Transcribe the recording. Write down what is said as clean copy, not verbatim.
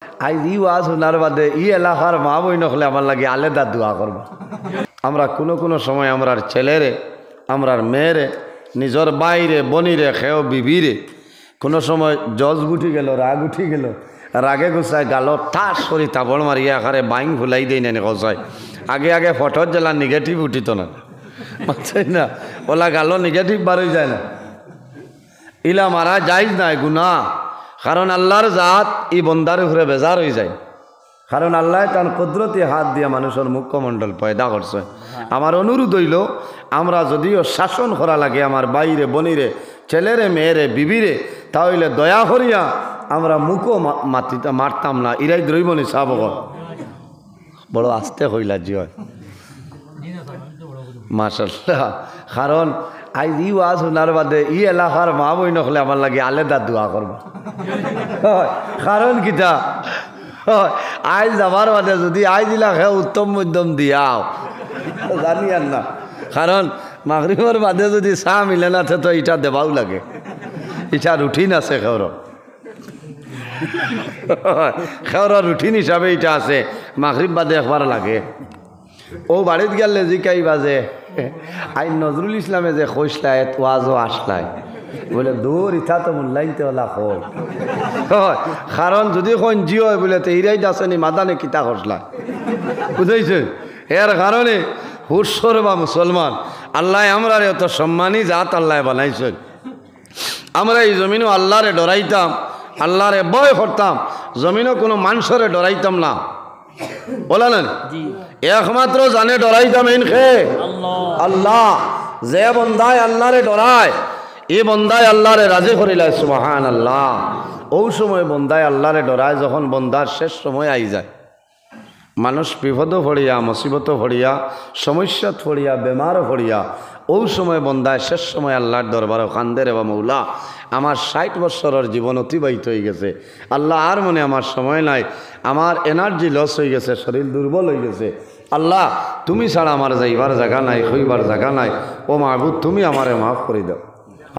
আজ ই ওয়াজ শোনার বাদে ই এলাকার মা বই নকলে আমার লাগে আলাদা দোয়া করবা। আমরা কোনো সময় আমরার ছেলেরে আমরার মেয়েরে নিজের বাইরে বনিরে খেও বিবিরে কোনো সময় জজ উঠি গেল রাগ উঠি গেল রাগে গুছায় গাল ঠাস করি তাবড় মারিয়া আকারে বাইং ভুলাই দেই না গছায় আগে ফটোর জেলা নেগেটিভ উঠিত না বুঝছেন না ওলা গালো নেগেটিভ বারই যায় না ইলা মারা যাইজ নাই গুনাহ কারণ আল্লাহর জাত ই বন্দার উপরে বেজার হয়ে যায় কারণ আল্লাহ তার কুদরতি হাত দিয়ে মানুষের মুখ্যমণ্ডল পয়দা করছে। আমার অনুরোধ হইল আমরা যদিও শাসন করা লাগে আমার বাইরে বনিরে ছেলেরে মেয়েরে বিবিরে তাহলে দয়া করিয়া আমরা মুখও মাতিতে মারতাম না ইরাই দ্রৈবনি সাবক বড় আস্তে হইলা জিয় মাশাআল্লাহ। কারণ আজ ই ওয়াজ শোনার বাদে ই এলাকার মা বই নকলে আমার লাগে আলাদা দোয়া করবা। কারণ কিতা আজ যাবার বাদে যদি আজ এলাকা উত্তম মধ্যম দিয়াও জানি আর না কারণ মাগরিবের বাদে যদি চাহ মিলে না তো ইটা দেবাও লাগে ইটা রুটিন আছে খেওর রুটিন হিসাবে এটা আছে মাগরিব বাদে একবার লাগে ও বাড়িত গেলে জিকাই বাজে আই নজরুল ইসলামে যে খসলায় ওয়াজও আসলায় বলে দূর ইথা তো মূল্যায়নতে ওলা হয় কারণ যদি কোন জিও বলে তো হিরাই দাসনি মাদানে কিতা খসলায় বুঝেছেন এর কারণে হুসর বা মুসলমান আল্লাহ আমরা এত সম্মানী জাত আল্লাহ বানাইছেন। আমরা এই জমিনও আল্লাহরে ডরাইতাম আল্লাহরে ভয় করতাম জমিনও কোনো মানুষরে ডরাইতাম না বলেন একমাত্র জানে ডরাইতাম ইনখে আল্লাহ যে বন্দায় আল্লাহরে ডরায় এ বন্দায় আল্লাহরে রাজি করিলায় সুবহানাল্লাহ। ওই সময় বন্দায় আল্লাহরে ডরায় যখন বন্দার শেষ সময় আই যায় মানুষ বিপদ পড়িয়া মুসিবত পড়িয়া সমস্যা পড়িয়া বেমার পড়িয়া ওই সময় বন্দায় শেষ সময় আল্লাহর দরবারে কান্দে রে বা মৌলা আমার 60 বছরের জীবন অতিবাহিত হয়ে গেছে আল্লাহ আর মনে আমার সময় নাই আমার এনার্জি লস হয়ে গেছে শরীর দুর্বল হয়ে গেছে আল্লাহ তুমি ছাড়া আমার যাইবার জায়গা নাই হইবার জায়গা নাই ও মাহবুব তুমি আমারে মাফ করে দাও।